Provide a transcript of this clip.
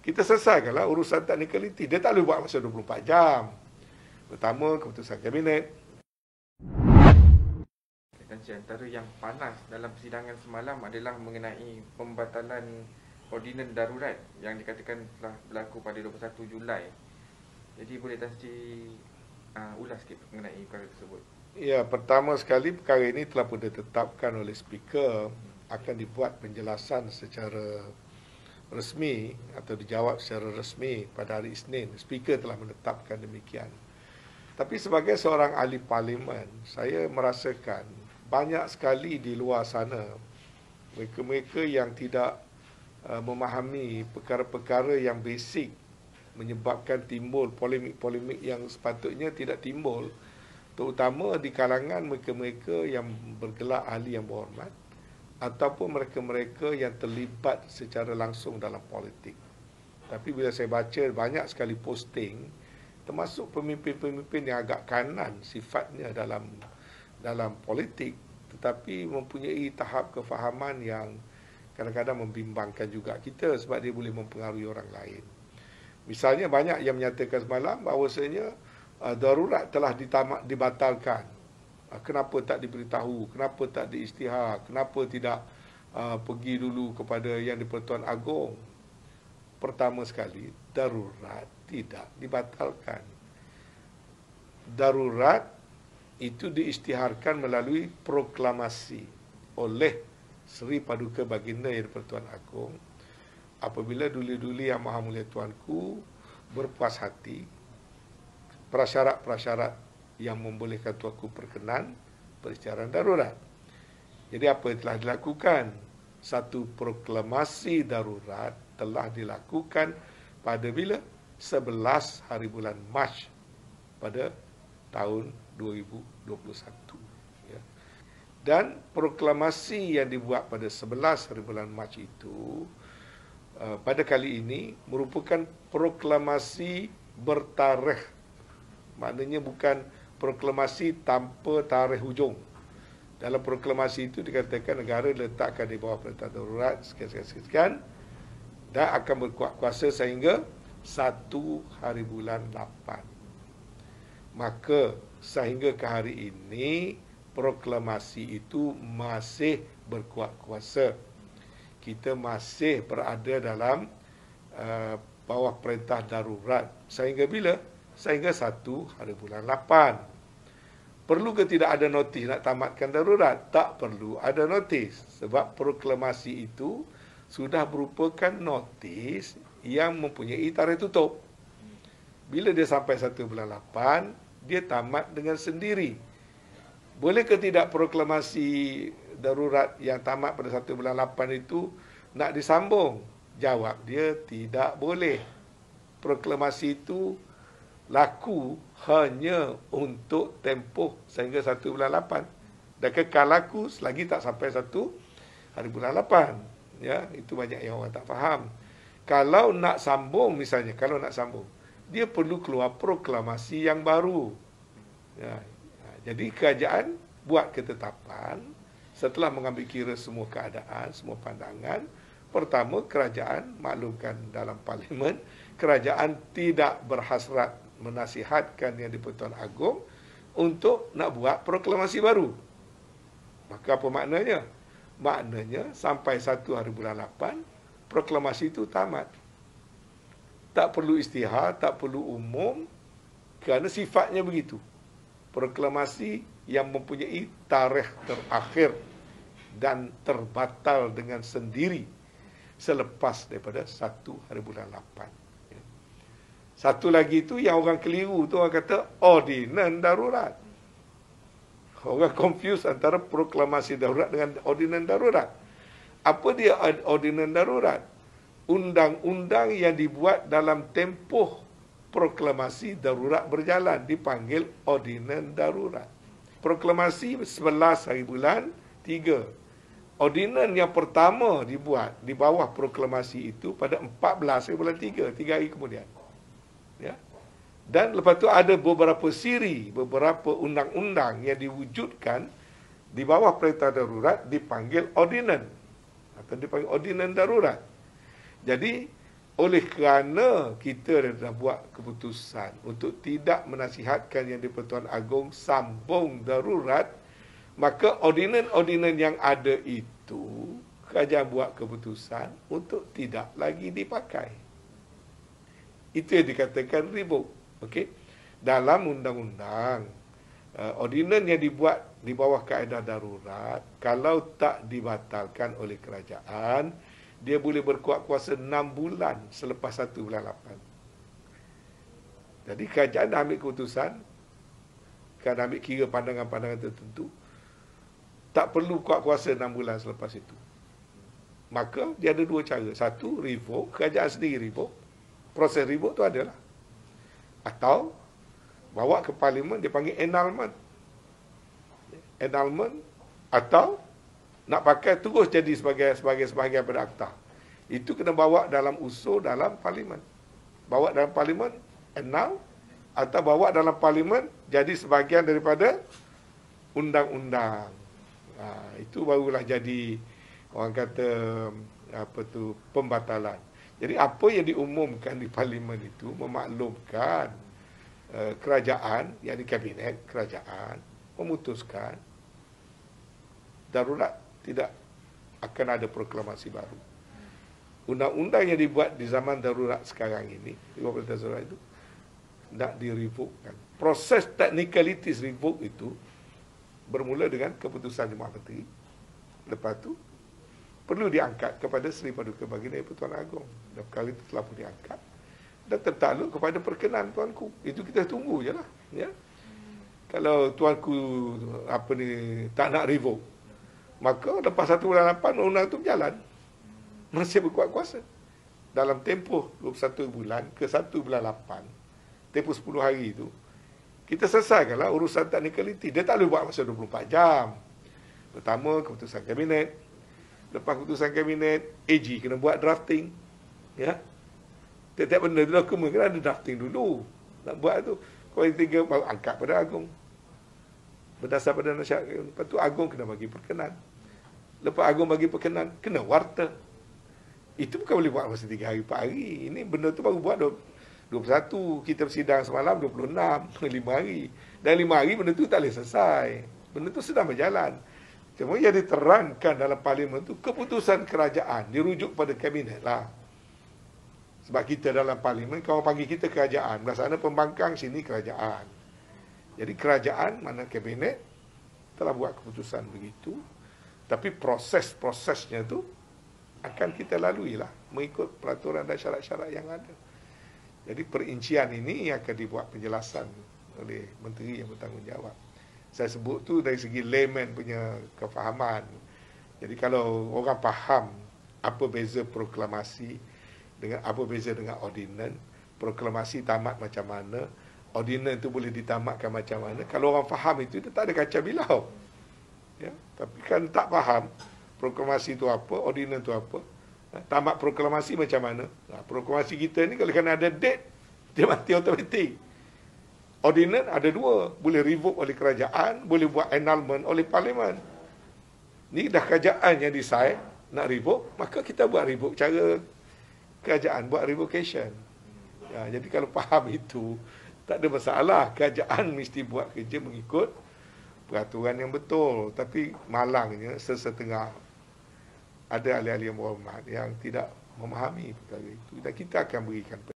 kita selesaikanlah urusan technicality. Dia tak boleh buat masa 24 jam. Pertama, keputusan kabinet. Antara yang panas dalam persidangan semalam adalah mengenai pembatalan ordinan darurat yang dikatakan telah berlaku pada 21 Julai. Jadi boleh Tan Sri ulas sikit mengenai perkara tersebut. Ya, pertama sekali perkara ini telah pun ditetapkan oleh Speaker, akan dibuat penjelasan secara resmi atau dijawab secara resmi pada hari Isnin. Speaker telah menetapkan demikian. Tapi sebagai seorang ahli parlimen, saya merasakan banyak sekali di luar sana mereka-mereka yang tidak memahami perkara-perkara yang basic menyebabkan timbul polemik-polemik yang sepatutnya tidak timbul, terutama di kalangan mereka-mereka yang bergelar ahli yang berhormat ataupun mereka-mereka yang terlibat secara langsung dalam politik. Tapi bila saya baca banyak sekali posting, termasuk pemimpin-pemimpin yang agak kanan sifatnya dalam politik, tetapi mempunyai tahap kefahaman yang kadang-kadang membimbangkan juga kita sebab dia boleh mempengaruhi orang lain. Misalnya banyak yang menyatakan semalam bahawasanya darurat telah dibatalkan. Kenapa tak diberitahu? Kenapa tak diisytihar? Kenapa tidak pergi dulu kepada Yang di-Pertuan Agong? Pertama sekali, darurat tidak dibatalkan. Darurat itu diisytiharkan melalui proklamasi oleh Seri Paduka Baginda Yang di-Pertuan Agong apabila duli-duli Yang Maha Mulia Tuanku berpuas hati prasyarat-prasyarat yang membolehkan Tuanku perkenan peristiharaan darurat. Jadi apa yang telah dilakukan? Satu proklamasi darurat telah dilakukan pada bila? 11 hari bulan Mac pada tahun 2021. Ya. Dan proklamasi yang dibuat pada 11 hari bulan Mac itu pada kali ini merupakan proklamasi bertarikh. Maknanya bukan proklamasi tanpa tarikh hujung. Dalam proklamasi itu dikatakan negara diletakkan di bawah perintah darurat sekian dan akan berkuat kuasa sehingga 1 hari bulan 8. Maka sehingga ke hari ini proklamasi itu masih berkuat kuasa. Kita masih berada dalam bawah perintah darurat sehingga bila? Sehingga 1 hari bulan 8. Perlu ke tidak ada notis nak tamatkan darurat? Tak perlu ada notis sebab proklamasi itu sudah merupakan notis yang mempunyai tarikh tutup. Bila dia sampai 1 bulan 8, dia tamat dengan sendiri. Boleh ke tidak proklamasi darurat yang tamat pada 1 bulan 8 itu nak disambung? Jawab dia tidak boleh. Proklamasi itu laku hanya untuk tempoh sehingga 1 bulan 8 dan kekal laku selagi tak sampai 1 hari bulan 8. Ya, itu banyak yang orang tak faham. Kalau nak sambung misalnya, dia perlu keluar proklamasi yang baru. Ya, jadi kerajaan buat ketetapan setelah mengambil kira semua keadaan, semua pandangan. Pertama, kerajaan maklumkan dalam parlimen, kerajaan tidak berhasrat menasihatkan Yang di-Pertuan Agong untuk nak buat proklamasi baru. Maka apa maknanya? Maknanya sampai 1 hari bulan 8, proklamasi itu tamat. Tak perlu isytihar, tak perlu umum, kerana sifatnya begitu. Proklamasi yang mempunyai tarikh terakhir dan terbatal dengan sendiri selepas daripada 1 hari bulan 8. Satu lagi tu yang orang keliru tu, orang kata ordinan darurat. Orang confuse antara proklamasi darurat dengan ordinan darurat. Apa dia ordinan darurat? Undang-undang yang dibuat dalam tempoh proklamasi darurat berjalan dipanggil ordinan darurat. Proklamasi 11 hari bulan 3. Ordinan yang pertama dibuat di bawah proklamasi itu pada 14 hari bulan 3, 3 hari kemudian. Ya. Dan lepas tu ada beberapa undang-undang yang diwujudkan di bawah perintah darurat dipanggil ordinan atau dipanggil ordinan darurat. Jadi oleh kerana kita dah buat keputusan untuk tidak menasihatkan Yang di-Pertuan Agong sambung darurat, maka ordinan-ordinan yang ada itu kerajaan buat keputusan untuk tidak lagi dipakai. Itu yang dikatakan revoke. Okey. Dalam undang-undang, ordinan yang dibuat di bawah kaedah darurat, kalau tak dibatalkan oleh kerajaan, dia boleh berkuat kuasa 6 bulan selepas 1 bulan 8. Jadi kerajaan dah ambil keputusan, kan ambil kira pandangan-pandangan tertentu, tak perlu kuat kuasa 6 bulan selepas itu. Maka dia ada 2 cara. Satu, revoke, kerajaan sendiri revoke. Proses revoke tu adalah. Atau bawa ke parlimen, dia panggil annulment. Annulment atau nak pakai terus jadi sebagai pada akta. Itu kena bawa dalam usul dalam parlimen. Bawa dalam parlimen, annul, atau bawa dalam parlimen jadi sebahagian daripada undang-undang. Itu barulah jadi orang kata pembatalan. Jadi apa yang diumumkan di parlimen itu memaklumkan kerajaan, yakni kabinet kerajaan memutuskan darurat, tidak akan ada proklamasi baru. Undang-undang yang dibuat di zaman darurat sekarang ini, 15 darurat itu, nak direvokkan. Proses technicalities revoke itu bermula dengan keputusan Jemaah Menteri. Lepas tu perlu diangkat kepada Seri Paduka Baginda Pertuan Agong. Dan perkara itu telah pun diangkat dan tertakluk kepada perkenan tuanku. Itu kita tunggu je lah. Ya? Kalau tuanku tak nak revoke, maka lepas 1 bulan 8 undang itu berjalan. Masih berkuat kuasa. Dalam tempoh 21 bulan ke 1 bulan 8, tempoh 10 hari itu, kita selesaikanlah urusan technicality. Dia tak boleh buat masa 24 jam. Pertama, keputusan kabinet. Lepas keputusan kabinet, AG kena buat drafting. Ya. Tiap-tiap benda tu dokumen kena ada drafting dulu. Nak buat tu. Kalau yang 3 baru angkat pada Agong. Berdasar pada nasihat. Lepas tu Agong kena bagi perkenan. Lepas Agong bagi perkenan, kena warta. Itu bukan boleh buat masa 3 hari, 4 hari. Ini benda tu baru buat 21. Kita bersidang semalam 26. 5 hari. Dan 5 hari benda tu tak boleh selesai. Benda tu sedang berjalan. Cuma yang diterangkan dalam parlimen tu keputusan kerajaan. Dirujuk pada kabinet lah. Sebab kita dalam parlimen, kawan panggil kita kerajaan. Belah sana pembangkang, sini kerajaan. Jadi kerajaan, mana kabinet, telah buat keputusan begitu. Tapi proses-prosesnya tu akan kita lalui lah. Mengikut peraturan dan syarat-syarat yang ada. Jadi perincian ini akan dibuat penjelasan oleh menteri yang bertanggungjawab. Saya sebut tu dari segi layman punya kefahaman. Jadi kalau orang faham apa beza proklamasi dengan apa beza dengan ordinan, proklamasi tamat macam mana, ordinan itu boleh ditamatkan macam mana. Kalau orang faham itu, dia tak ada kacau bilau. Ya, tapi kan tak faham proklamasi itu apa, ordinan itu apa. Tamat proklamasi macam mana? Proklamasi kita ni kalau kena ada date, dia mati automatik. Ordinan ada 2, boleh revoke oleh kerajaan, boleh buat annulment oleh parlimen. Ni dah kerajaan yang decide nak revoke, maka kita buat revoke cara kerajaan buat revocation. Ya, jadi kalau faham itu, tak ada masalah. Kerajaan mesti buat kerja mengikut peraturan yang betul. Tapi malangnya sesetengah ada ahli-ahli yang berhormat yang tidak memahami perkara itu. Dan kita akan berikan